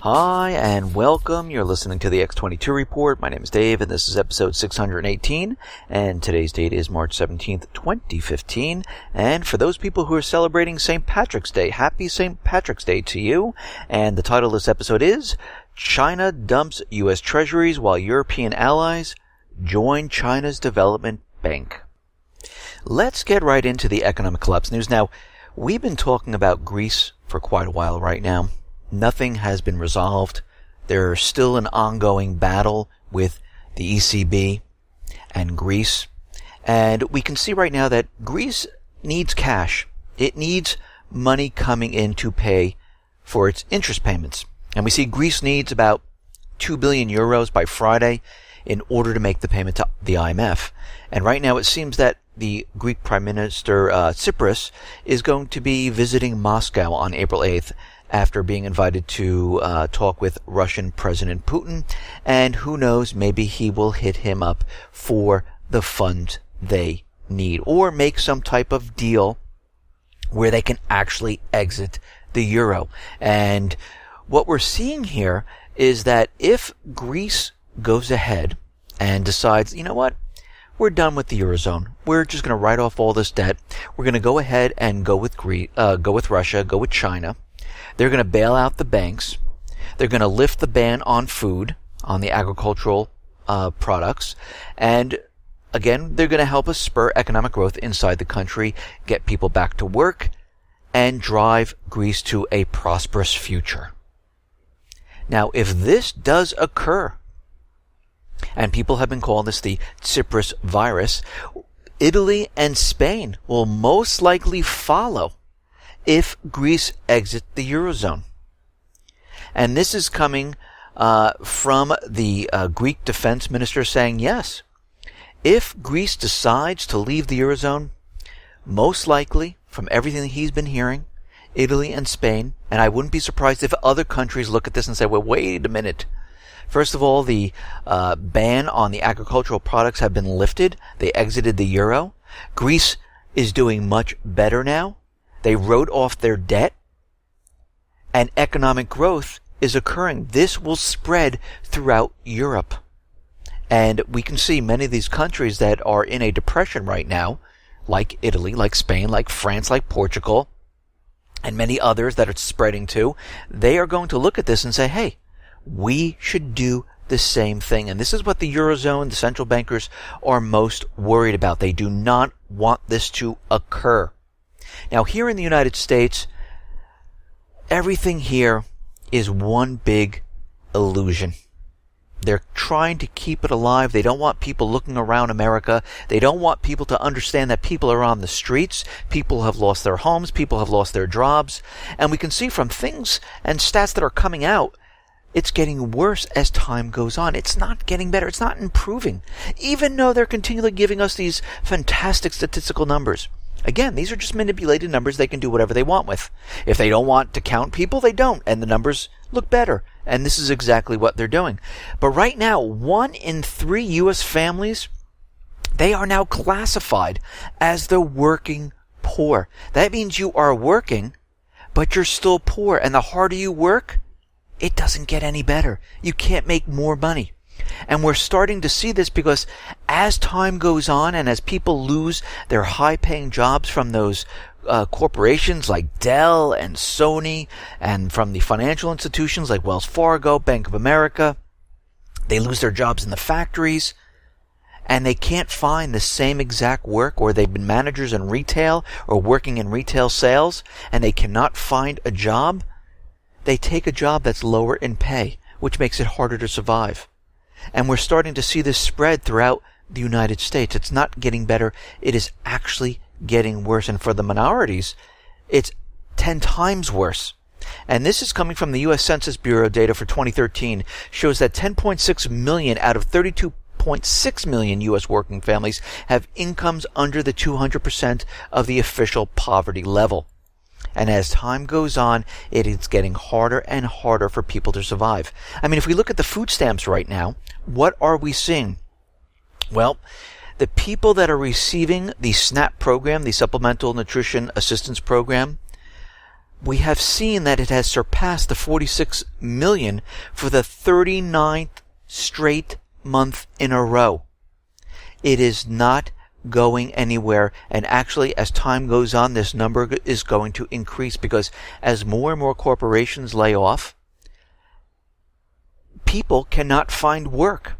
Hi, and welcome. You're listening to the X22 Report. My name is Dave, and this is episode 618, and today's date is March 17th, 2015. And for those people who are celebrating St. Patrick's Day, happy St. Patrick's Day to you. And the title of this episode is China Dumps U.S. Treasuries While European Allies Join China's Development Bank. Let's get right into the economic collapse news. Now, we've been talking about Greece for quite a while right now. Nothing has been resolved. There's still an ongoing battle with the ECB and Greece. And we can see right now that Greece needs cash. It needs money coming in to pay for its interest payments. And we see Greece needs about 2 billion euros by Friday in order to make the payment to the IMF. And right now it seems that the Greek Prime Minister Tsipras is going to be visiting Moscow on April 8th after being invited to talk with Russian President Putin. And who knows, maybe he will hit him up for the funds they need or make some type of deal where they can actually exit the euro. And what we're seeing here is that if Greece goes ahead and decides, you know what, we're done with the Eurozone. We're just going to write off all this debt. We're going to go ahead and go with Russia, go with China. They're going to bail out the banks. They're going to lift the ban on food, on the agricultural products. And again, they're going to help us spur economic growth inside the country, get people back to work, and drive Greece to a prosperous future. Now, if this does occur, and people have been calling this the Tsipras virus, Italy and Spain will most likely follow if Greece exits the Eurozone. And this is coming from the Greek defense minister saying, yes, if Greece decides to leave the Eurozone, most likely, from everything that he's been hearing, Italy and Spain, and I wouldn't be surprised if other countries look at this and say, well, wait a minute. First of all, the ban on the agricultural products have been lifted. They exited the euro. Greece is doing much better now. They wrote off their debt, and economic growth is occurring. This will spread throughout Europe. And we can see many of these countries that are in a depression right now, like Italy, like Spain, like France, like Portugal, and many others that it's spreading to. They are going to look at this and say, hey, we should do the same thing. And this is what the Eurozone, the central bankers, are most worried about. They do not want this to occur. Now, here in the United States, everything here is one big illusion. They're trying to keep it alive. They don't want people looking around America. They don't want people to understand that people are on the streets. People have lost their homes. People have lost their jobs. And we can see from things and stats that are coming out, it's getting worse as time goes on. It's not getting better. It's not improving, even though they're continually giving us these fantastic statistical numbers. Again, these are just manipulated numbers they can do whatever they want with. If they don't want to count people, they don't, and the numbers look better. And this is exactly what they're doing. But right now, 1 in 3 U.S. families, they are now classified as the working poor. That means you are working, but you're still poor. And the harder you work, it doesn't get any better. You can't make more money. And we're starting to see this because as time goes on and as people lose their high-paying jobs from those corporations like Dell and Sony, and from the financial institutions like Wells Fargo, Bank of America, they lose their jobs in the factories, and they can't find the same exact work, or they've been managers in retail or working in retail sales, and they cannot find a job. They take a job that's lower in pay, which makes it harder to survive. And we're starting to see this spread throughout the United States. It's not getting better. It is actually getting worse. And for the minorities, it's 10 times worse. And this is coming from the U.S. Census Bureau data for 2013, shows that 10.6 million out of 32.6 million U.S. working families have incomes under the 200% of the official poverty level. And as time goes on, it is getting harder and harder for people to survive. I mean, if we look at the food stamps right now, what are we seeing? Well, the people that are receiving the SNAP program, the Supplemental Nutrition Assistance Program, we have seen that it has surpassed the 46 million for the 39th straight month in a row. It is not going anywhere, and actually as time goes on, this number is going to increase, because as more and more corporations lay off, people cannot find work.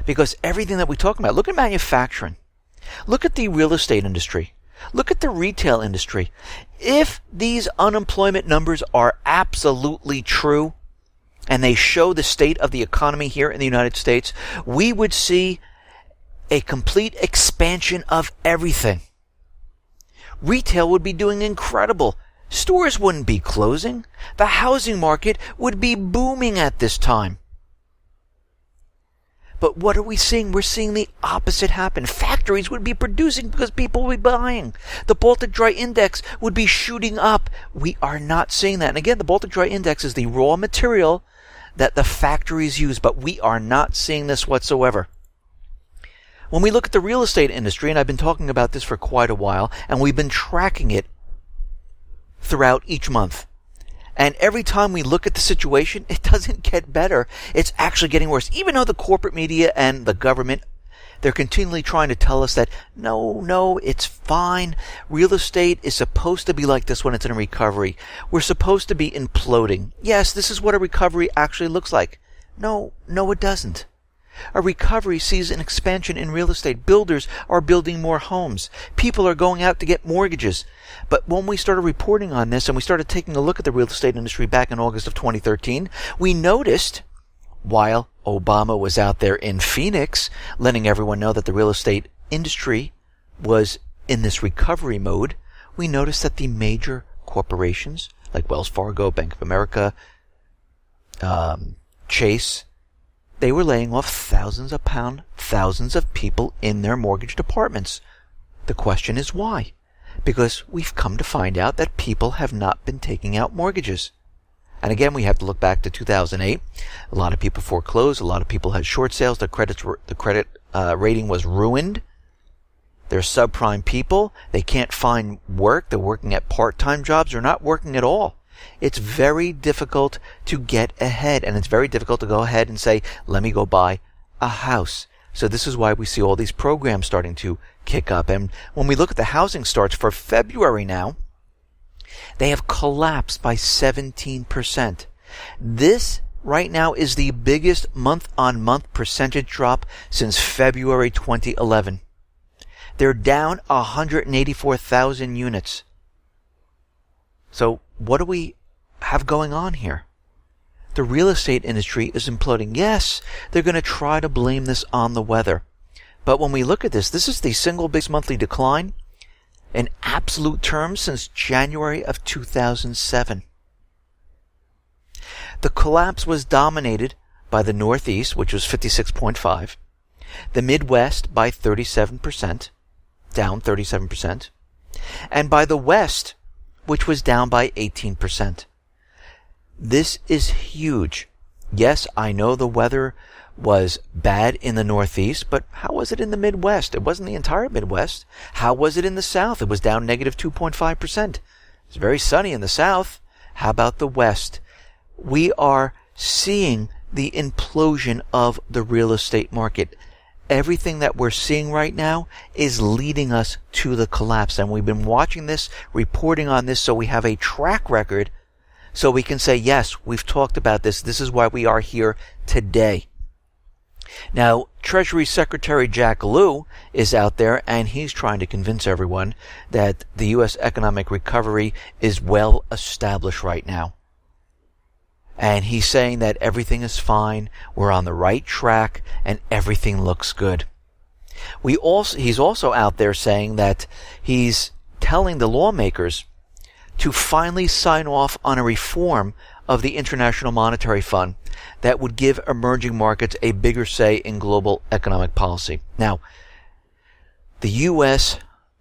Because everything that we talk about, look at manufacturing, look at the real estate industry, look at the retail industry. If these unemployment numbers are absolutely true, and they show the state of the economy here in the United States, we would see a complete expansion of everything. Retail would be doing incredible. Stores wouldn't be closing. The housing market would be booming at this time. But what are we seeing? We're seeing the opposite happen. Factories would be producing because people would be buying. The Baltic Dry Index would be shooting up. We are not seeing that. And again, the Baltic Dry Index is the raw material that the factories use, but we are not seeing this whatsoever. When we look at the real estate industry, and I've been talking about this for quite a while, and we've been tracking it throughout each month. And every time we look at the situation, it doesn't get better. It's actually getting worse. Even though the corporate media and the government, they're continually trying to tell us that, no, it's fine. Real estate is supposed to be like this when it's in a recovery. We're supposed to be imploding. Yes, this is what a recovery actually looks like. No, it doesn't. A recovery sees an expansion in real estate. Builders are building more homes. People are going out to get mortgages. But when we started reporting on this and we started taking a look at the real estate industry back in August of 2013, we noticed, while Obama was out there in Phoenix letting everyone know that the real estate industry was in this recovery mode, we noticed that the major corporations like Wells Fargo, Bank of America, Chase, they were laying off thousands of people in their mortgage departments. The question is why? Because we've come to find out that people have not been taking out mortgages. And again, we have to look back to 2008. A lot of people foreclosed. A lot of people had short sales. The credit rating was ruined. They're subprime people. They can't find work. They're working at part-time jobs. They're not working at all. It's very difficult to get ahead, and it's very difficult to go ahead and say, let me go buy a house. So this is why we see all these programs starting to kick up. And when we look at the housing starts for February now, they have collapsed by 17%. This right now is the biggest month-on-month percentage drop since February 2011. They're down 184,000 units. So what do we have going on here? The real estate industry is imploding. Yes, they're going to try to blame this on the weather. But when we look at this is the single biggest monthly decline in absolute terms since January of 2007. The collapse was dominated by the Northeast, which was 56.5%, the Midwest by 37%, down 37%, and by the West, which was down by 18%. This is huge. Yes, I know the weather was bad in the Northeast, but how was it in the Midwest? It wasn't the entire Midwest. How was it in the South? It was down negative 2.5%. It's very sunny in the South. How about the West? We are seeing the implosion of the real estate market. Everything that we're seeing right now is leading us to the collapse. And we've been watching this, reporting on this, so we have a track record, so we can say, yes, we've talked about this. This is why we are here today. Now, Treasury Secretary Jack Lew is out there, and he's trying to convince everyone that the U.S. economic recovery is well established right now. And he's saying that everything is fine, we're on the right track, and everything looks good. He's also out there saying that he's telling the lawmakers to finally sign off on a reform of the International Monetary Fund that would give emerging markets a bigger say in global economic policy. Now, the U.S.,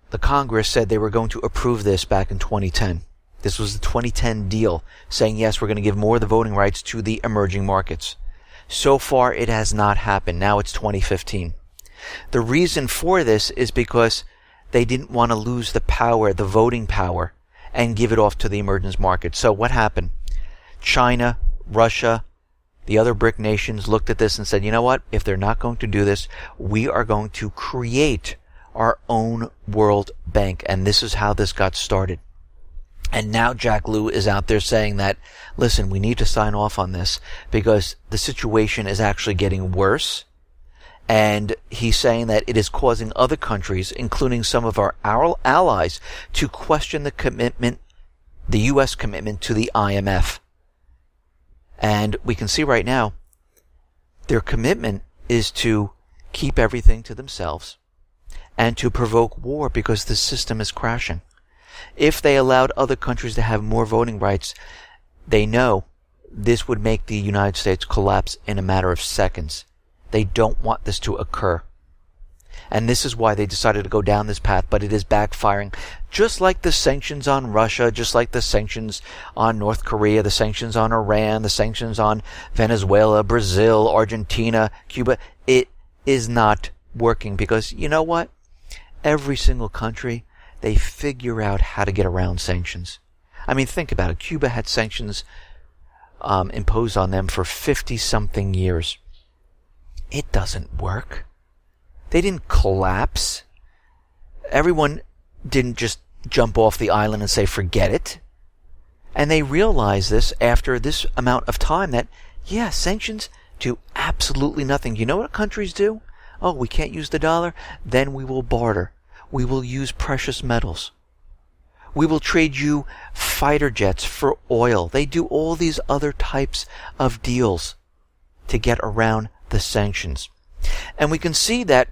the Congress said they were going to approve this back in 2010. This was the 2010 deal, saying, yes, we're going to give more of the voting rights to the emerging markets. So far, it has not happened. Now it's 2015. The reason for this is because they didn't want to lose the power, the voting power. and give it off to the emerging markets. So what happened? China, Russia, the other BRIC nations looked at this and said, you know what? If they're not going to do this, we are going to create our own World Bank. And this is how this got started. And now Jack Lew is out there saying that, listen, we need to sign off on this because the situation is actually getting worse. And he's saying that it is causing other countries, including some of our allies, to question the commitment, the U.S. commitment to the IMF. And we can see right now, their commitment is to keep everything to themselves and to provoke war because the system is crashing. If they allowed other countries to have more voting rights, they know this would make the United States collapse in a matter of seconds. They don't want this to occur. And this is why they decided to go down this path, but it is backfiring. Just like the sanctions on Russia, just like the sanctions on North Korea, the sanctions on Iran, the sanctions on Venezuela, Brazil, Argentina, Cuba, it is not working because you know what? Every single country, they figure out how to get around sanctions. I mean, think about it. Cuba had sanctions imposed on them for 50-something years. It doesn't work. They didn't collapse. Everyone didn't just jump off the island and say, forget it. And they realized this after this amount of time that, yeah, sanctions do absolutely nothing. You know what countries do? Oh, we can't use the dollar? Then we will barter. We will use precious metals. We will trade you fighter jets for oil. They do all these other types of deals to get around the sanctions. And we can see that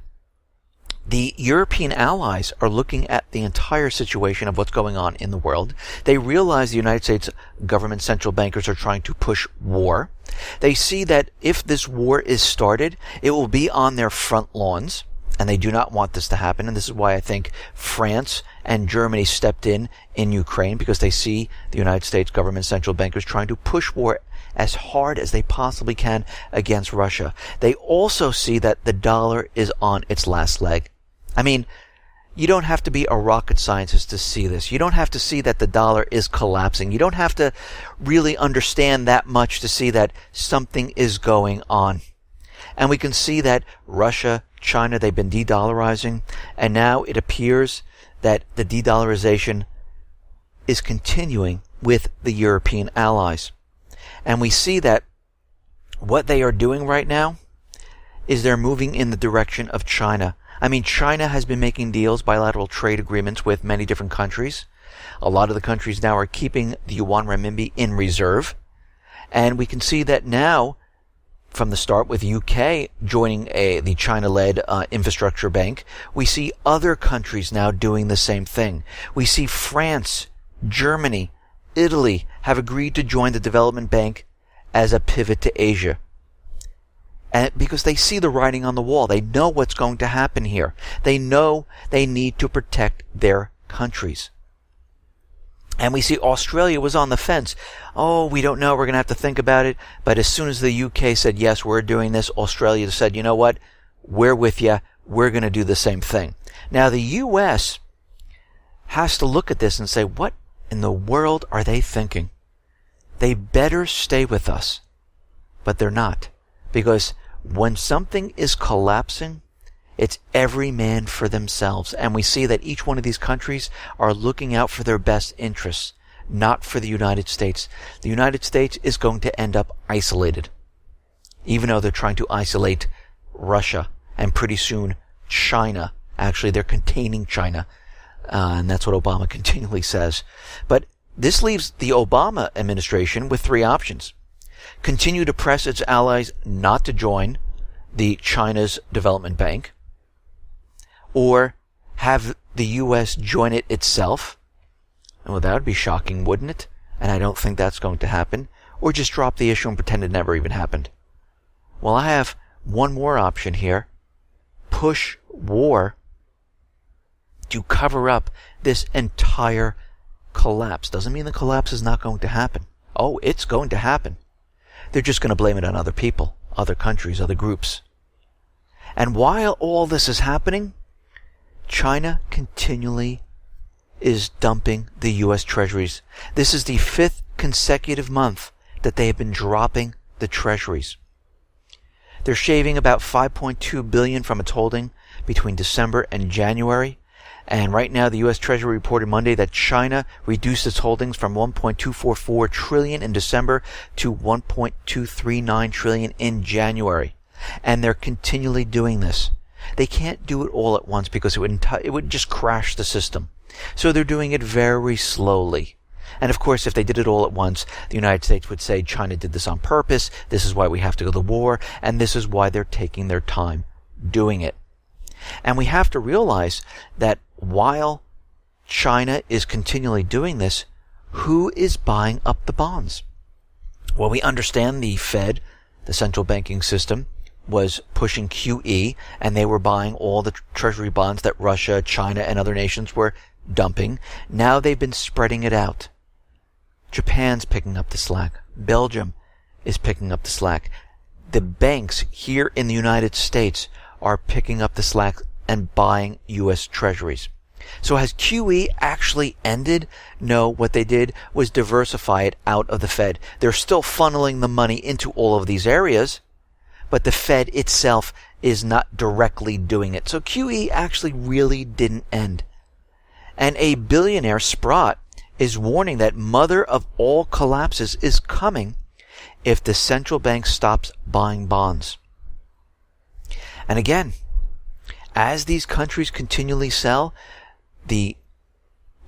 the European allies are looking at the entire situation of what's going on in the world. They realize the United States government central bankers are trying to push war. They see that if this war is started, it will be on their front lawns, and they do not want this to happen. And this is why I think France and Germany stepped in Ukraine, because they see the United States government central bankers trying to push war as hard as they possibly can against Russia. They also see that the dollar is on its last leg. I mean, you don't have to be a rocket scientist to see this. You don't have to see that the dollar is collapsing. You don't have to really understand that much to see that something is going on. And we can see that Russia, China, they've been de-dollarizing, and now it appears that the de-dollarization is continuing with the European allies. And we see that what they are doing right now is they're moving in the direction of China. I mean, China has been making deals, bilateral trade agreements with many different countries. A lot of the countries now are keeping the yuan renminbi in reserve. And we can see that now, from the start with UK joining the China-led infrastructure bank, we see other countries now doing the same thing. We see France, Germany, Italy have agreed to join the development bank as a pivot to Asia. And because they see the writing on the wall. They know what's going to happen here. They know they need to protect their countries. And we see Australia was on the fence. Oh, we don't know. We're going to have to think about it. But as soon as the UK said, yes, we're doing this, Australia said, you know what? We're with you. We're going to do the same thing. Now, the US has to look at this and say, what in the world are they thinking? They better stay with us. But they're not. Because when something is collapsing, it's every man for themselves. And we see that each one of these countries are looking out for their best interests, not for the United States. The United States is going to end up isolated, even though they're trying to isolate Russia and pretty soon China. Actually, they're containing China. And that's what Obama continually says. But this leaves the Obama administration with three options. Continue to press its allies not to join the China's development bank, or have the U.S. join it itself. Well, that would be shocking, wouldn't it? And I don't think that's going to happen. Or just drop the issue and pretend it never even happened. Well, I have one more option here. Push war to cover up this entire collapse. Doesn't mean the collapse is not going to happen. Oh, it's going to happen. They're just going to blame it on other people, other countries, other groups. And while all this is happening, China continually is dumping the U.S. Treasuries. This is the 5th consecutive month that they have been dropping the Treasuries. They're shaving about $5.2 billion from its holding between December and January. And right now, the U.S. Treasury reported Monday that China reduced its holdings from $1.244 trillion in December to $1.239 trillion in January. And they're continually doing this. They can't do it all at once because it would just crash the system. So they're doing it very slowly. And of course, if they did it all at once, the United States would say China did this on purpose, this is why we have to go to war, and this is why they're taking their time doing it. And we have to realize that while China is continually doing this, who is buying up the bonds? Well, we understand the Fed, the central banking system, was pushing QE, and they were buying all the treasury bonds that Russia, China, and other nations were dumping. Now they've been spreading it out. Japan's picking up the slack. Belgium is picking up the slack. The banks here in the United States are picking up the slack and buying U.S. treasuries. So has QE actually ended? No, what they did was diversify it out of the Fed. They're still funneling the money into all of these areas, but the Fed itself is not directly doing it. So QE actually really didn't end. And a billionaire, Sprott, is warning that mother of all collapses is coming if the central bank stops buying bonds. And again, as these countries continually sell, the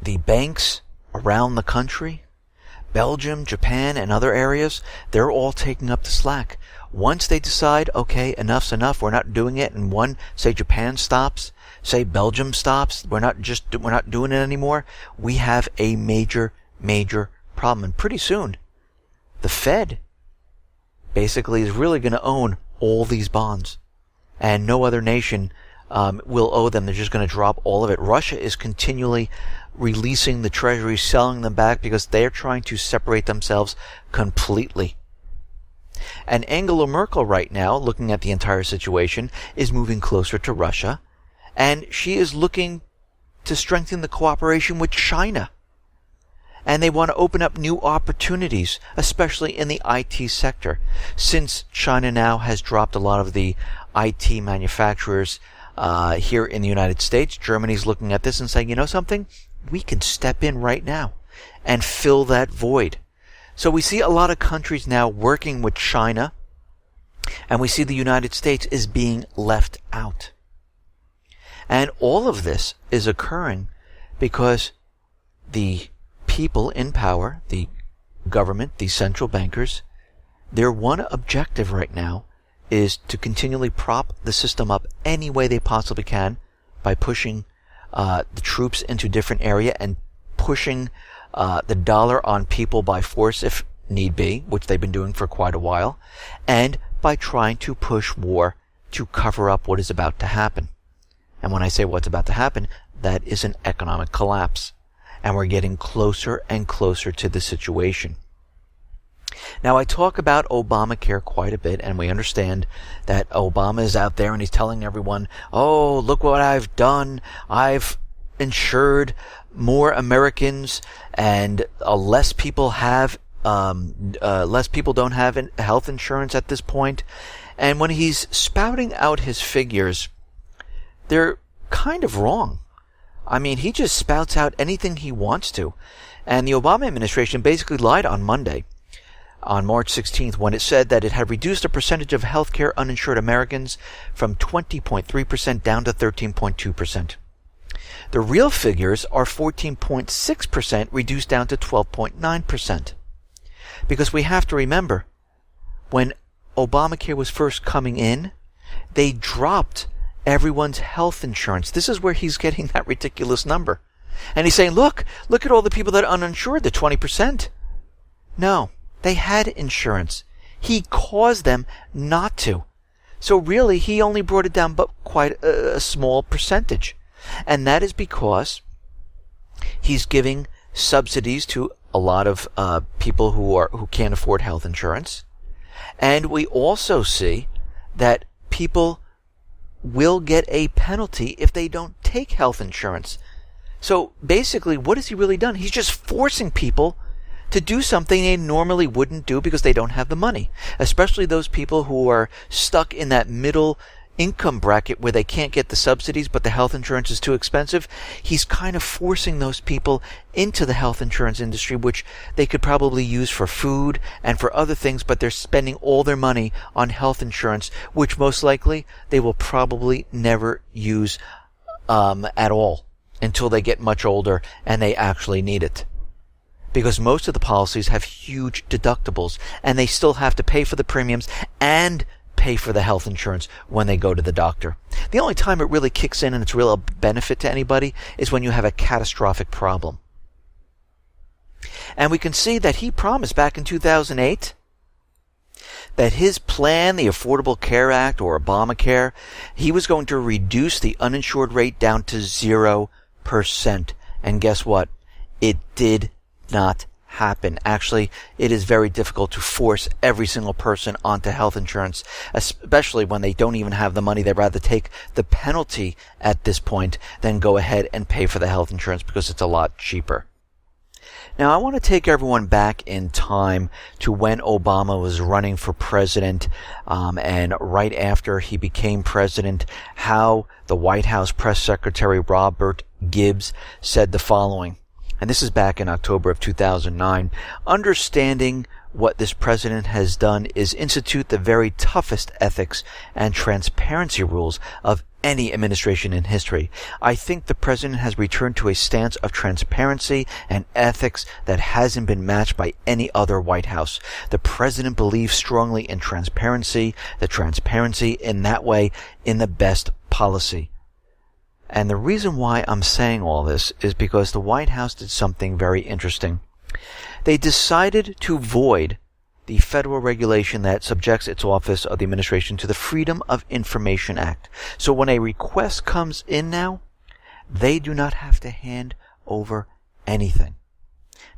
banks around the country, Belgium, Japan, and other areas, they're all taking up the slack. Once they decide, okay, enough's enough, we're not doing it, and one, say Japan stops, say Belgium stops, we're not doing it anymore, we have a major problem. And pretty soon, the Fed basically is really going to own all these bonds. And no other nation will owe them. They're just going to drop all of it. Russia is continually releasing the treasuries, selling them back because they're trying to separate themselves completely. And Angela Merkel right now, looking at the entire situation, is moving closer to Russia. And she is looking to strengthen the cooperation with China. And they want to open up new opportunities, especially in the IT sector. Since China now has dropped a lot of the IT manufacturers here in the United States, Germany's looking at this and saying, you know something? We can step in right now and fill that void. So we see a lot of countries now working with China, and we see the United States is being left out. And all of this is occurring because the people in power, the government, the central bankers, their one objective right now is to continually prop the system up any way they possibly can by pushing the troops into different area and pushing the dollar on people by force if need be, which they've been doing for quite a while, and by trying to push war to cover up what is about to happen. And when I say what's about to happen, that is an economic collapse. And we're getting closer and closer to the situation. Now, I talk about Obamacare quite a bit, and we understand that Obama is out there and he's telling everyone, oh, look what I've done. I've insured more Americans, and less people don't have health insurance at this point. And when he's spouting out his figures, they're kind of wrong. I mean, he just spouts out anything he wants to. And the Obama administration basically lied on Monday, on March 16th, when it said that it had reduced the percentage of healthcare uninsured Americans from 20.3% down to 13.2%. The real figures are 14.6% reduced down to 12.9%. Because we have to remember, when Obamacare was first coming in, they dropped everyone's health insurance. This is where he's getting that ridiculous number. And he's saying, look at all the people that are uninsured, the 20%. No, they had insurance. He caused them not to. So really, he only brought it down but quite a small percentage. And that is because he's giving subsidies to a lot of people who can't afford health insurance. And we also see that people will get a penalty if they don't take health insurance. So basically, what has he really done? He's just forcing people to do something they normally wouldn't do because they don't have the money, especially those people who are stuck in that middle income bracket where they can't get the subsidies but the health insurance is too expensive. He's kind of forcing those people into the health insurance industry, which they could probably use for food and for other things, but they're spending all their money on health insurance, which most likely they will probably never use at all until they get much older and they actually need it. Because most of the policies have huge deductibles and they still have to pay for the premiums and pay for the health insurance when they go to the doctor. The only time it really kicks in and it's real benefit to anybody is when you have a catastrophic problem. And we can see that he promised back in 2008 that his plan, the Affordable Care Act or Obamacare, he was going to reduce the uninsured rate down to 0%. And guess what? It did not happen. Actually, it is very difficult to force every single person onto health insurance, especially when they don't even have the money. They'd rather take the penalty at this point than go ahead and pay for the health insurance because it's a lot cheaper. Now, I want to take everyone back in time to when Obama was running for president, and right after he became president, how the White House press secretary Robert Gibbs said the following. And this is back in October of 2009. Understanding what this president has done is institute the very toughest ethics and transparency rules of any administration in history. I think the president has returned to a stance of transparency and ethics that hasn't been matched by any other White House. The president believes strongly in transparency, the transparency in that way in the best policy. And the reason why I'm saying all this is because the White House did something very interesting. They decided to void the federal regulation that subjects its office of the administration to the Freedom of Information Act. So when a request comes in now, they do not have to hand over anything.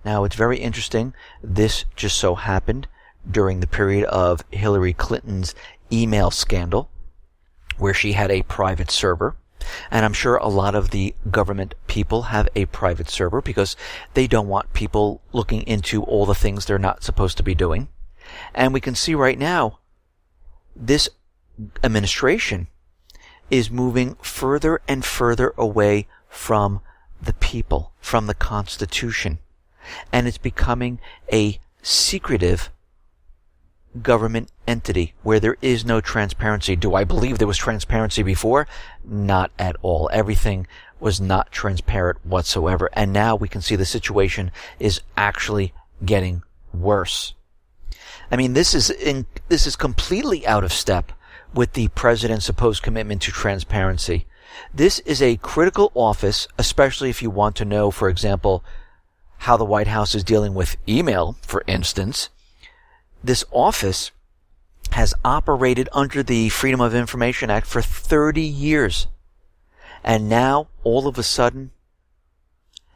Now, it's very interesting. This just so happened during the period of Hillary Clinton's email scandal, where she had a private server. And I'm sure a lot of the government people have a private server because they don't want people looking into all the things they're not supposed to be doing. And we can see right now, this administration is moving further and further away from the people, from the Constitution. And it's becoming a secretive government entity where there is no transparency. Do I believe there was transparency before? Not at all. Everything was not transparent whatsoever. And now we can see the situation is actually getting worse. I mean, this is completely out of step with the president's supposed commitment to transparency. This is a critical office, especially if you want to know, for example, how the White House is dealing with email, for instance. This office has operated under the Freedom of Information Act for 30 years. And now, all of a sudden,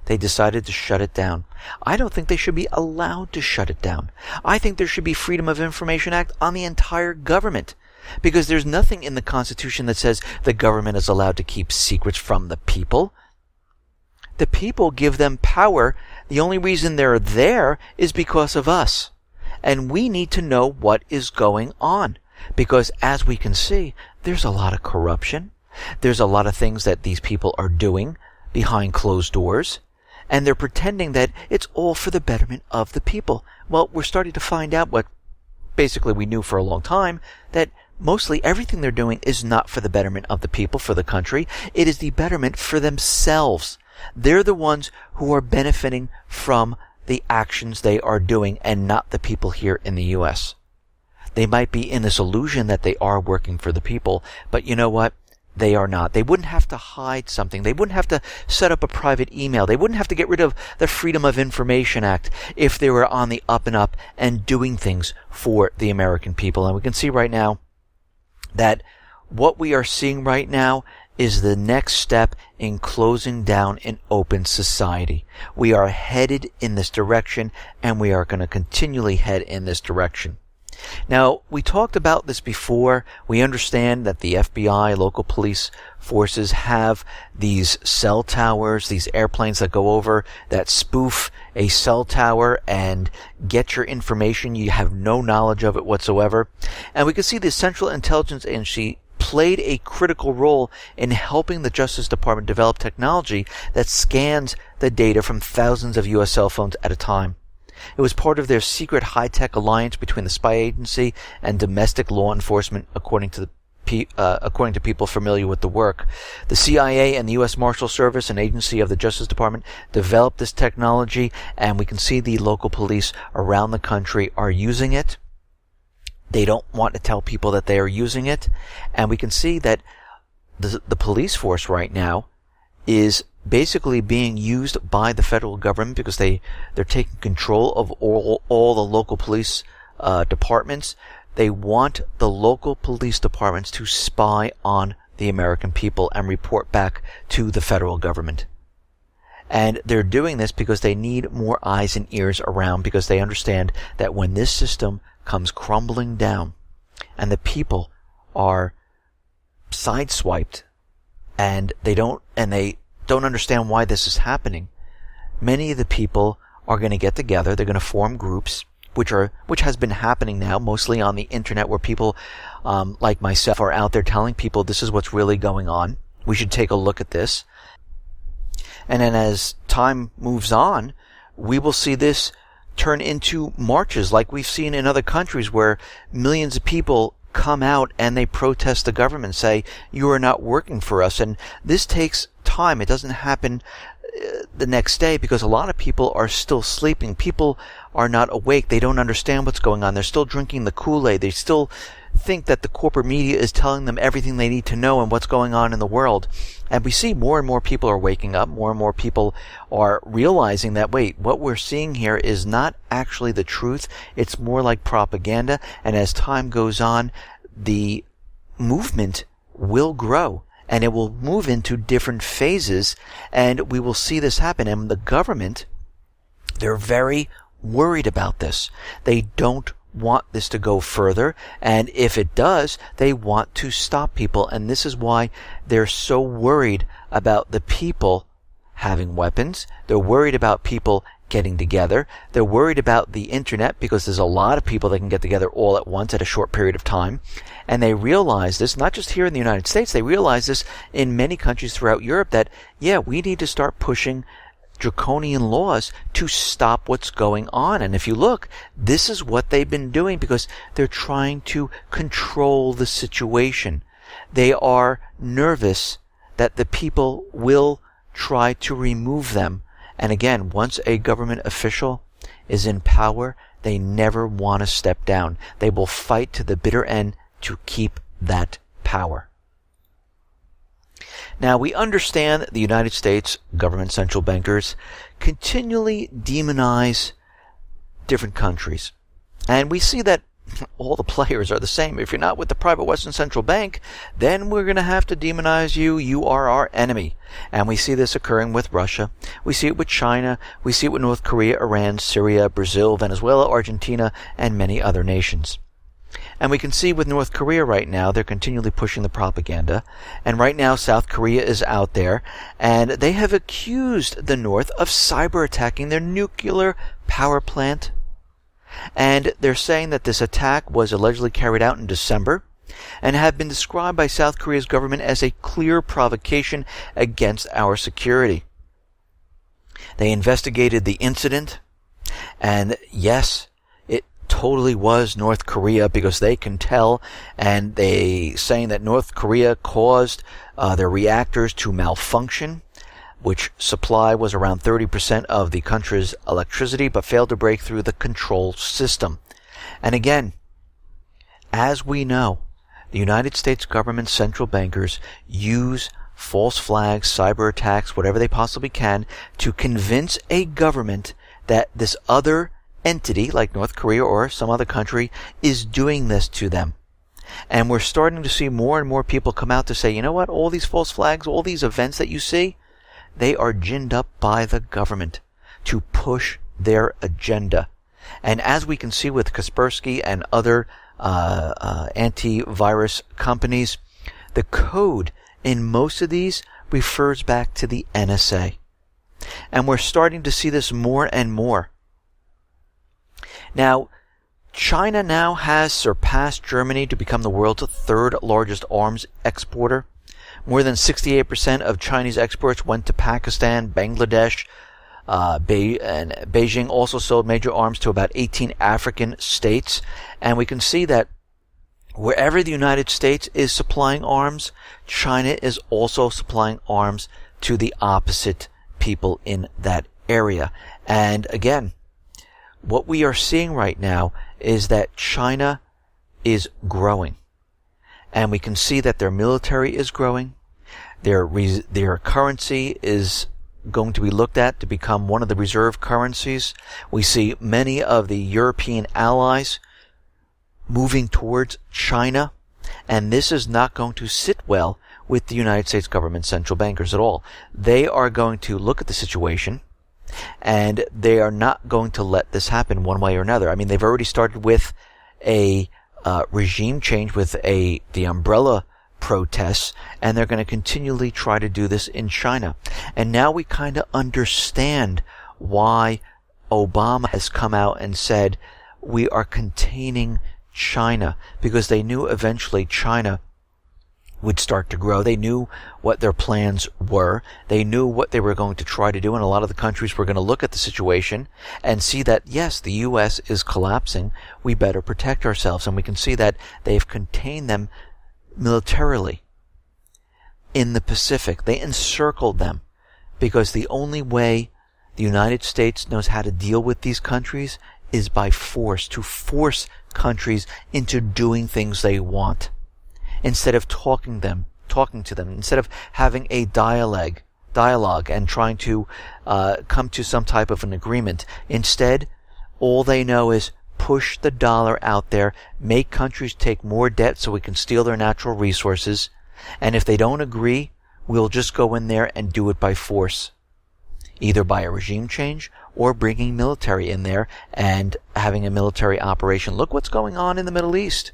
they decided to shut it down. I don't think they should be allowed to shut it down. I think there should be Freedom of Information Act on the entire government. Because there's nothing in the Constitution that says the government is allowed to keep secrets from the people. The people give them power. The only reason they're there is because of us. And we need to know what is going on. Because as we can see, there's a lot of corruption. There's a lot of things that these people are doing behind closed doors. And they're pretending that it's all for the betterment of the people. Well, we're starting to find out what basically we knew for a long time, that mostly everything they're doing is not for the betterment of the people, for the country. It is the betterment for themselves. They're the ones who are benefiting from the actions they are doing and not the people here in the U.S. They might be in this illusion that they are working for the people, but you know what? They are not. They wouldn't have to hide something. They wouldn't have to set up a private email. They wouldn't have to get rid of the Freedom of Information Act if they were on the up and up and doing things for the American people. And we can see right now that what we are seeing right now is the next step in closing down an open society. We are headed in this direction, and we are going to continually head in this direction. Now, we talked about this before. We understand that the FBI, local police forces have these cell towers, these airplanes that go over that spoof a cell tower and get your information. You have no knowledge of it whatsoever. And we can see the Central Intelligence Agency played a critical role in helping the Justice Department develop technology that scans the data from thousands of U.S. cell phones at a time. It was part of their secret high-tech alliance between the spy agency and domestic law enforcement, according to people familiar with the work. The CIA and the U.S. Marshal Service, an agency of the Justice Department, developed this technology, and we can see the local police around the country are using it. They don't want to tell people that they are using it, and we can see that the police force right now is basically being used by the federal government because they're taking control of all the local police departments. They want the local police departments to spy on the American people and report back to the federal government. And they're doing this because they need more eyes and ears around, because they understand that when this system comes crumbling down and the people are sideswiped and they don't understand why this is happening, many of the people are going to get together. They're going to form groups, which has been happening now, mostly on the internet, where people like myself are out there telling people this is what's really going on. We should take a look at this. And then as time moves on, we will see this turn into marches like we've seen in other countries, where millions of people come out and they protest the government, say, you are not working for us. And this takes time. It doesn't happen the next day, because a lot of people are still sleeping. People are not awake. They don't understand what's going on. They're still drinking the Kool-Aid. They still think that the corporate media is telling them everything they need to know and what's going on in the world. And we see more and more people are waking up. More and more people are realizing that, wait, what we're seeing here is not actually the truth. It's more like propaganda. And as time goes on, the movement will grow, and it will move into different phases, and we will see this happen. And the government, they're very worried about this. They don't want this to go further, and if it does, they want to stop people. And this is why they're so worried about the people having weapons. They're worried about people getting together. They're worried about the internet, because there's a lot of people that can get together all at once at a short period of time. And they realize this, not just here in the United States, they realize this in many countries throughout Europe, that, yeah, we need to start pushing draconian laws to stop what's going on. And if you look, this is what they've been doing, because they're trying to control the situation. They are nervous that the people will try to remove them. And again, once a government official is in power, they never want to step down. They will fight to the bitter end to keep that power. Now, we understand that the United States government central bankers continually demonize different countries. And we see that all the players are the same. If you're not with the private Western Central Bank, then we're going to have to demonize you. You are our enemy. And we see this occurring with Russia. We see it with China. We see it with North Korea, Iran, Syria, Brazil, Venezuela, Argentina, and many other nations. And we can see with North Korea right now, they're continually pushing the propaganda. And right now, South Korea is out there, and they have accused the North of cyber attacking their nuclear power plant. And they're saying that this attack was allegedly carried out in December and have been described by South Korea's government as a clear provocation against our security. They investigated the incident, and yes, it totally was North Korea, because they can tell, and they saying that North Korea caused their reactors to malfunction, which supply was around 30% of the country's electricity, but failed to break through the control system. And again, as we know, the United States government central bankers use false flags, cyber attacks, whatever they possibly can, to convince a government that this other entity, like North Korea or some other country, is doing this to them. And we're starting to see more and more people come out to say, you know what, all these false flags, all these events that you see, they are ginned up by the government to push their agenda. And as we can see with Kaspersky and other antivirus companies, the code in most of these refers back to the NSA. And we're starting to see this more and more. Now, China now has surpassed Germany to become the world's third largest arms exporter. More than 68% of Chinese exports went to Pakistan, Bangladesh, and Beijing also sold major arms to about 18 African states. And we can see that wherever the United States is supplying arms, China is also supplying arms to the opposite people in that area. And again, what we are seeing right now is that China is growing. And we can see that their military is growing. Their currency is going to be looked at to become one of the reserve currencies. We see many of the European allies moving towards China, and this is not going to sit well with the United States government central bankers at all. They are going to look at the situation, and they are not going to let this happen one way or another. I mean, they've already started with a regime change with the umbrella protests, and they're going to continually try to do this in China. And now we kind of understand why Obama has come out and said we are containing China, because they knew eventually China would start to grow. They knew what their plans were. They knew what they were going to try to do, and a lot of the countries were going to look at the situation and see that, yes, the U.S. is collapsing. We better protect ourselves. And we can see that they've contained them militarily in the Pacific. They encircled them, because the only way the United States knows how to deal with these countries is by force, to force countries into doing things they want, instead of talking to them, instead of having a dialogue and trying to come to some type of an agreement. Instead, all they know is push the dollar out there, make countries take more debt so we can steal their natural resources, and if they don't agree, we'll just go in there and do it by force, either by a regime change or bringing military in there and having a military operation. Look what's going on in the Middle East.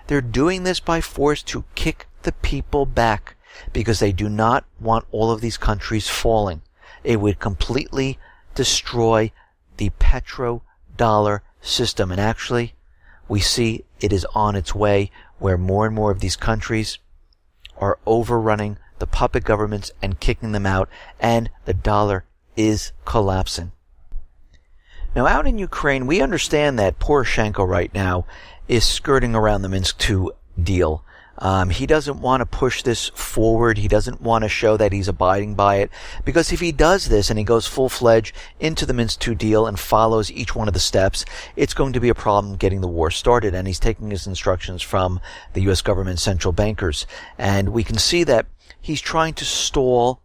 They're doing this by force to kick the people back, because they do not want all of these countries falling. It would completely destroy the petrodollar system. And actually, we see it is on its way, where more and more of these countries are overrunning the puppet governments and kicking them out, and the dollar is collapsing. Now, out in Ukraine, we understand that Poroshenko right now is skirting around the Minsk II deal. He doesn't want to push this forward. He doesn't want to show that he's abiding by it, because if he does this and he goes full-fledged into the Minsk II deal and follows each one of the steps, it's going to be a problem getting the war started. And he's taking his instructions from the U.S. government central bankers. And we can see that he's trying to stall,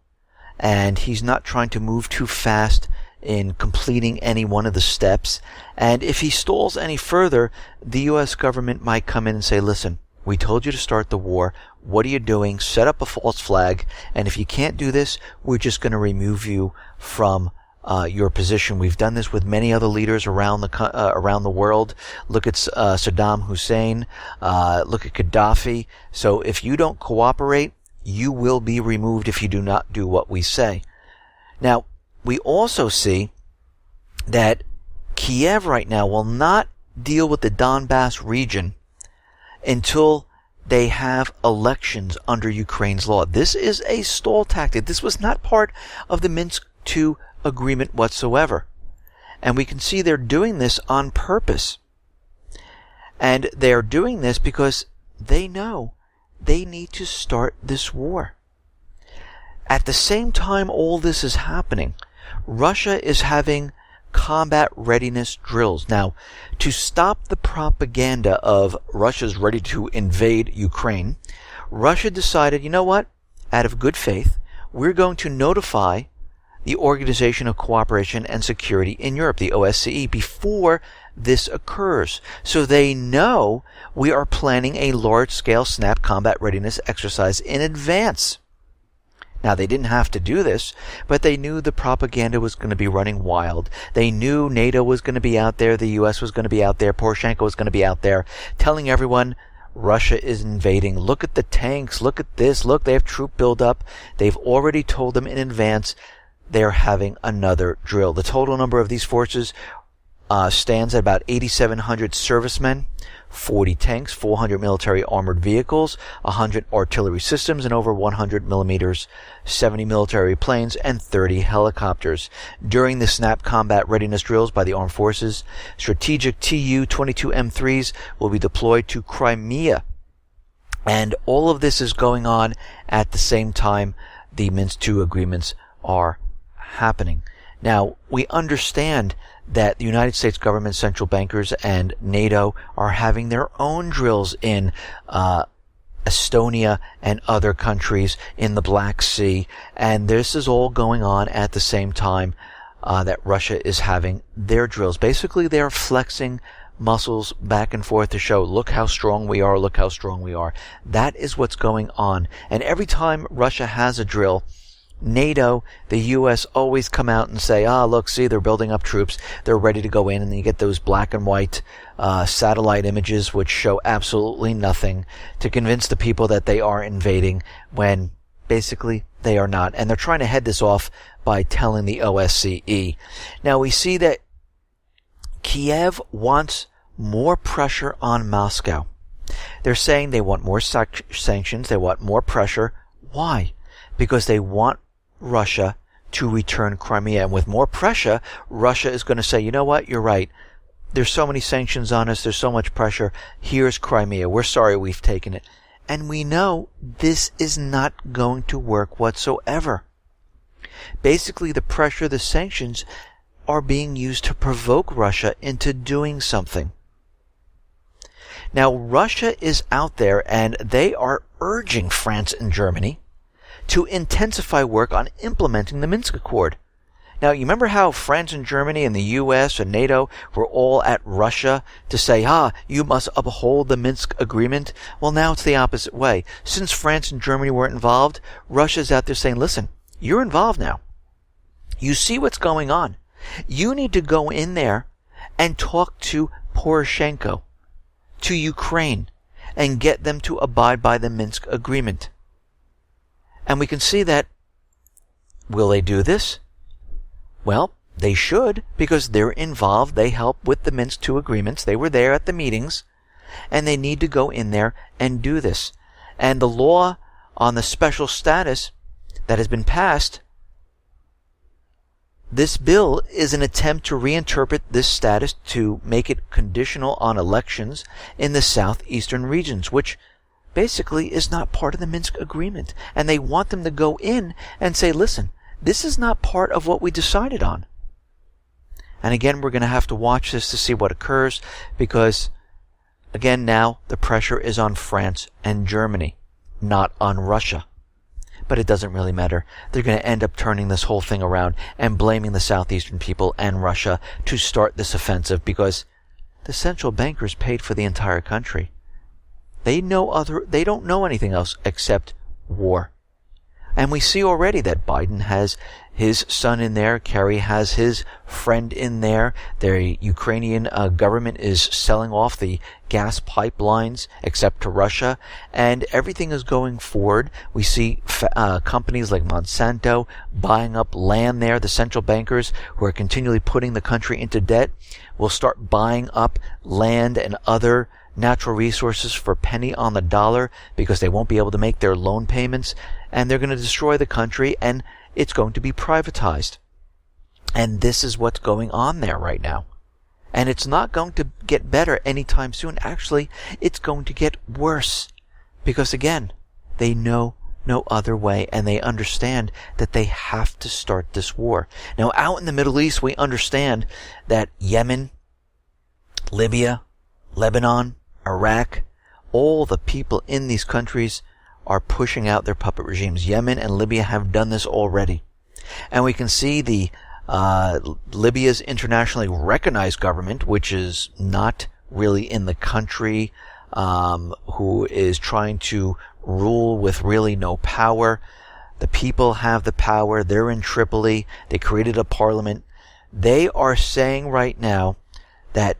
and he's not trying to move too fast in completing any one of the steps. And if he stalls any further, the U.S. government might come in and say, listen, we told you to start the war. What are you doing? Set up a false flag. And if you can't do this, we're just going to remove you from your position. We've done this with many other leaders around the world. Look at Saddam Hussein. Look at Gaddafi. So if you don't cooperate, you will be removed if you do not do what we say. Now, we also see that Kiev right now will not deal with the Donbass region until they have elections under Ukraine's law. This is a stall tactic. This was not part of the Minsk II agreement whatsoever. And we can see they're doing this on purpose. And they're doing this because they know they need to start this war. At the same time all this is happening, Russia is having combat readiness drills. Now, to stop the propaganda of Russia's ready to invade Ukraine, Russia decided, you know what? Out of good faith, we're going to notify the Organization of Cooperation and Security in Europe, the OSCE, before this occurs. So they know we are planning a large-scale SNAP combat readiness exercise in advance. Now, they didn't have to do this, but they knew the propaganda was going to be running wild. They knew NATO was going to be out there, the U.S. was going to be out there, Poroshenko was going to be out there, telling everyone Russia is invading. Look at the tanks, look at this, look, they have troop buildup. They've already told them in advance they're having another drill. The total number of these forces stands at about 8,700 servicemen, 40 tanks, 400 military armored vehicles, 100 artillery systems, and over 100 millimeters, 70 military planes, and 30 helicopters. During the snap combat readiness drills by the armed forces, strategic Tu-22 M3s will be deployed to Crimea. And all of this is going on at the same time the Minsk II agreements are happening. Now, we understand that the United States government, central bankers, and NATO are having their own drills in Estonia and other countries in the Black Sea, and this is all going on at the same time that Russia is having their drills. Basically, they're flexing muscles back and forth to show, look how strong we are, look how strong we are. That is what's going on. And every time Russia has a drill, NATO, the U.S. always come out and say, look, see, they're building up troops. They're ready to go in. And you get those black and white satellite images which show absolutely nothing to convince the people that they are invading when basically they are not. And they're trying to head this off by telling the OSCE. Now, we see that Kiev wants more pressure on Moscow. They're saying they want more sanctions. They want more pressure. Why? Because they want Russia to return Crimea. And with more pressure, Russia is going to say, you know what, you're right. There's so many sanctions on us. There's so much pressure. Here's Crimea. We're sorry we've taken it. And we know this is not going to work whatsoever. Basically, the pressure, the sanctions are being used to provoke Russia into doing something. Now, Russia is out there and they are urging France and Germany to intensify work on implementing the Minsk Accord. Now, you remember how France and Germany and the U.S. and NATO were all at Russia to say, you must uphold the Minsk Agreement? Well, now it's the opposite way. Since France and Germany weren't involved, Russia's out there saying, listen, you're involved now. You see what's going on. You need to go in there and talk to Poroshenko, to Ukraine, and get them to abide by the Minsk Agreement. And we can see that, will they do this? Well, they should, because they're involved. They help with the Minsk II agreements. They were there at the meetings, and they need to go in there and do this. And the law on the special status that has been passed, this bill is an attempt to reinterpret this status to make it conditional on elections in the southeastern regions, which basically is not part of the Minsk Agreement. And they want them to go in and say, listen, this is not part of what we decided on. And again, we're going to have to watch this to see what occurs, because, again, now the pressure is on France and Germany, not on Russia. But it doesn't really matter. They're going to end up turning this whole thing around and blaming the southeastern people and Russia to start this offensive, because the central bankers paid for the entire country. They don't know anything else except war. And we see already that Biden has his son in there. Kerry has his friend in there. The Ukrainian government is selling off the gas pipelines except to Russia. And everything is going forward. We see companies like Monsanto buying up land there. The central bankers who are continually putting the country into debt will start buying up land and other natural resources for a penny on the dollar, because they won't be able to make their loan payments, and they're going to destroy the country, and it's going to be privatized. And this is what's going on there right now. And it's not going to get better anytime soon. Actually, it's going to get worse, because again, they know no other way, and they understand that they have to start this war. Now, out in the Middle East, we understand that Yemen, Libya, Lebanon, Iraq, all the people in these countries are pushing out their puppet regimes. Yemen and Libya have done this already. And we can see the Libya's internationally recognized government, which is not really in the country, who is trying to rule with really no power. The people have the power. They're in Tripoli. They created a parliament. They are saying right now that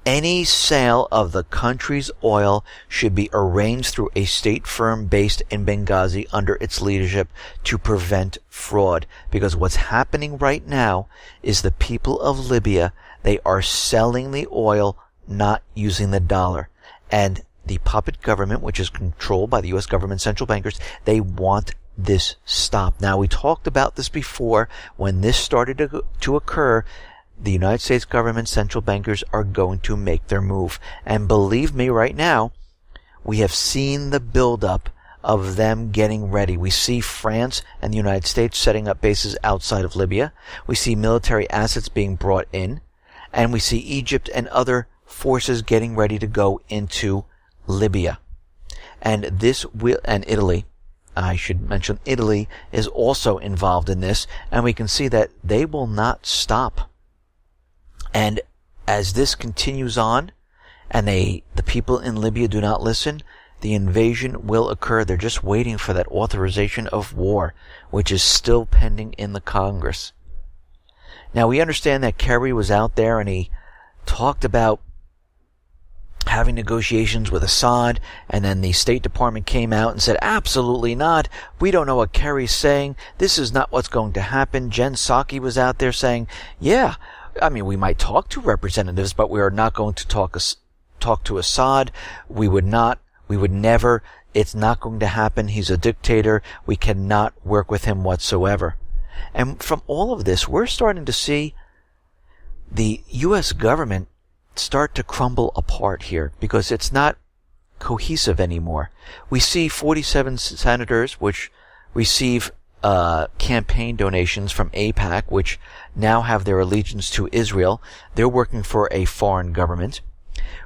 any sale of the country's oil should be arranged through a state firm based in Benghazi under its leadership to prevent fraud. Because what's happening right now is the people of Libya, they are selling the oil, not using the dollar. And the puppet government, which is controlled by the U.S. government central bankers, they want this stopped. Now, we talked about this before. When this started to occur, the United States government central bankers are going to make their move. And believe me, right now, we have seen the buildup of them getting ready. We see France and the United States setting up bases outside of Libya. We see military assets being brought in. And we see Egypt and other forces getting ready to go into Libya. And Italy. I should mention Italy is also involved in this. And we can see that they will not stop. And as this continues on, and the people in Libya do not listen, the invasion will occur. They're just waiting for that authorization of war, which is still pending in the Congress. Now, we understand that Kerry was out there and he talked about having negotiations with Assad, and then the State Department came out and said, absolutely not. We don't know what Kerry's saying. This is not what's going to happen. Jen Psaki was out there saying, yeah, I mean, we might talk to representatives, but we are not going to talk to Assad. We would never. It's not going to happen. He's a dictator. We cannot work with him whatsoever. And from all of this, we're starting to see the U.S. government start to crumble apart here because it's not cohesive anymore. We see 47 senators which receive campaign donations from AIPAC, which now have their allegiance to Israel. They're working for a foreign government.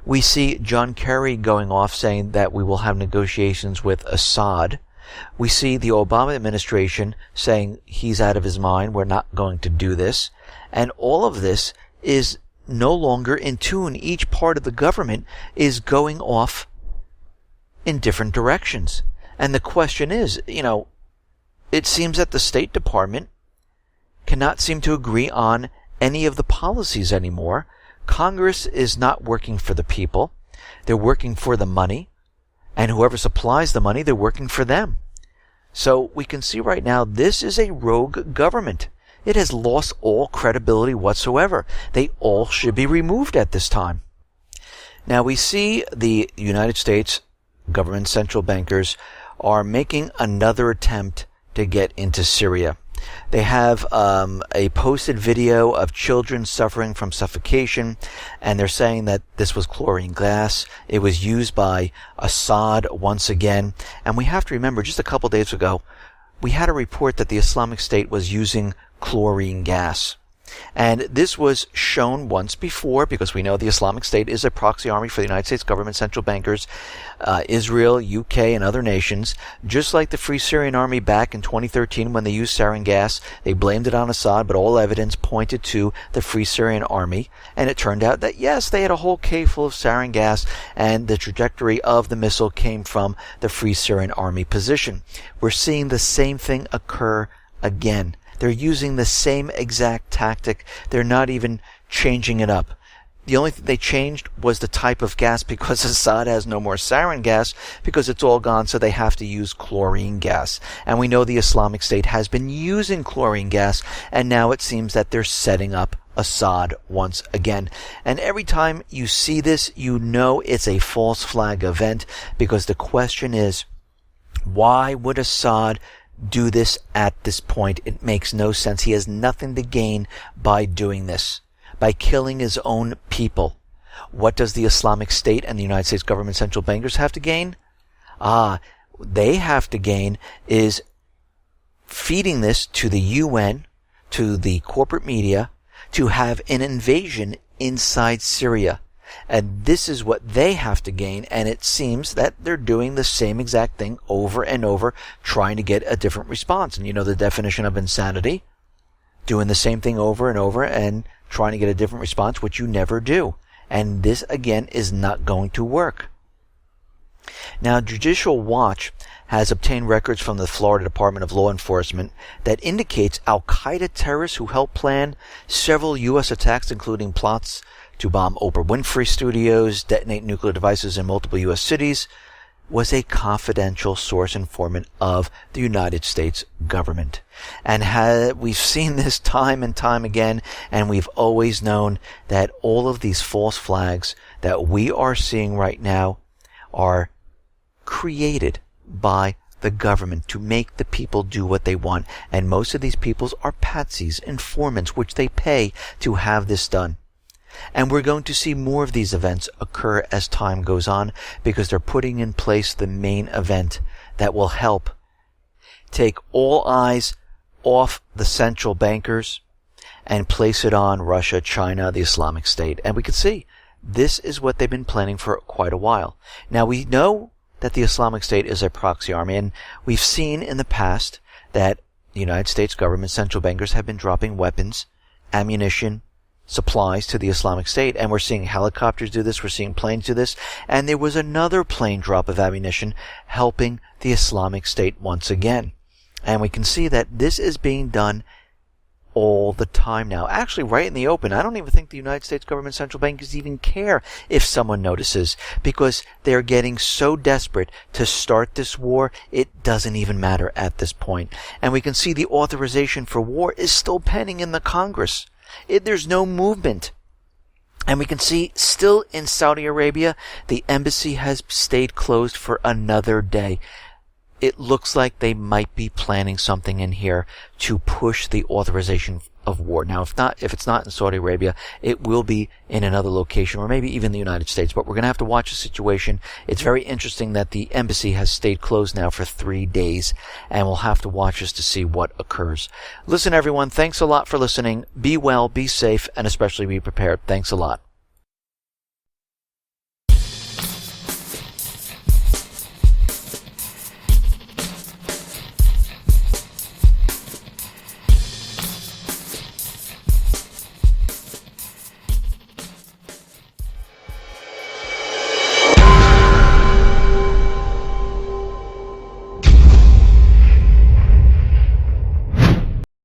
We see John Kerry going off saying that we will have negotiations with Assad. We see the Obama administration saying he's out of his mind, we're not going to do this. And all of this is no longer in tune. Each part of the government is going off in different directions. And the question is, it seems that the State Department cannot seem to agree on any of the policies anymore. Congress is not working for the people. They're working for the money. And whoever supplies the money, they're working for them. So we can see right now this is a rogue government. It has lost all credibility whatsoever. They all should be removed at this time. Now we see the United States government central bankers are making another attempt to get into Syria. They have a posted video of children suffering from suffocation, and they're saying that this was chlorine gas. It was used by Assad once again. And we have to remember, just a couple days ago, we had a report that the Islamic State was using chlorine gas. And this was shown once before because we know the Islamic State is a proxy army for the United States government central bankers, Israel, UK, and other nations. Just like the Free Syrian Army back in 2013 when they used sarin gas, they blamed it on Assad, but all evidence pointed to the Free Syrian Army. And it turned out that, yes, they had a whole cave full of sarin gas, and the trajectory of the missile came from the Free Syrian Army position. We're seeing the same thing occur again. They're using the same exact tactic. They're not even changing it up. The only thing they changed was the type of gas because Assad has no more sarin gas because it's all gone, so they have to use chlorine gas. And we know the Islamic State has been using chlorine gas, and now it seems that they're setting up Assad once again. And every time you see this, you know it's a false flag event because the question is, why would Assad do this at this point? It makes no sense. He has nothing to gain by doing this, by killing his own people. What does the Islamic State and the United States government central bankers have to gain? They have to gain is feeding this to the UN, to the corporate media, to have an invasion inside Syria. And this is what they have to gain, and it seems that they're doing the same exact thing over and over, trying to get a different response. And you know the definition of insanity? Doing the same thing over and over and trying to get a different response, which you never do. And this, again, is not going to work. Now, Judicial Watch has obtained records from the Florida Department of Law Enforcement that indicates Al-Qaeda terrorists who helped plan several U.S. attacks, including plots to bomb Oprah Winfrey studios, detonate nuclear devices in multiple U.S. cities, was a confidential source informant of the United States government. And we've seen this time and time again, and we've always known that all of these false flags that we are seeing right now are created by the government to make the people do what they want. And most of these people are patsies, informants, which they pay to have this done. And we're going to see more of these events occur as time goes on, because they're putting in place the main event that will help take all eyes off the central bankers and place it on Russia, China, the Islamic State. And we can see this is what they've been planning for quite a while. Now, we know that the Islamic State is a proxy army, and we've seen in the past that the United States government central bankers have been dropping weapons, ammunition, supplies to the Islamic State, and we're seeing helicopters do this, we're seeing planes do this, and there was another plane drop of ammunition helping the Islamic State once again. And we can see that this is being done all the time now. Actually, right in the open. I don't even think the United States government central bankers even care if someone notices, because they're getting so desperate to start this war, it doesn't even matter at this point. And we can see the authorization for war is still pending in the Congress. There's no movement. And we can see still in Saudi Arabia, the embassy has stayed closed for another day. It looks like they might be planning something in here to push the authorization of war. Now, if it's not in Saudi Arabia, it will be in another location, or maybe even the United States. But we're going to have to watch the situation. It's very interesting that the embassy has stayed closed now for 3 days, and we'll have to watch this to see what occurs. Listen, everyone, thanks a lot for listening. Be well, be safe, and especially be prepared. Thanks a lot.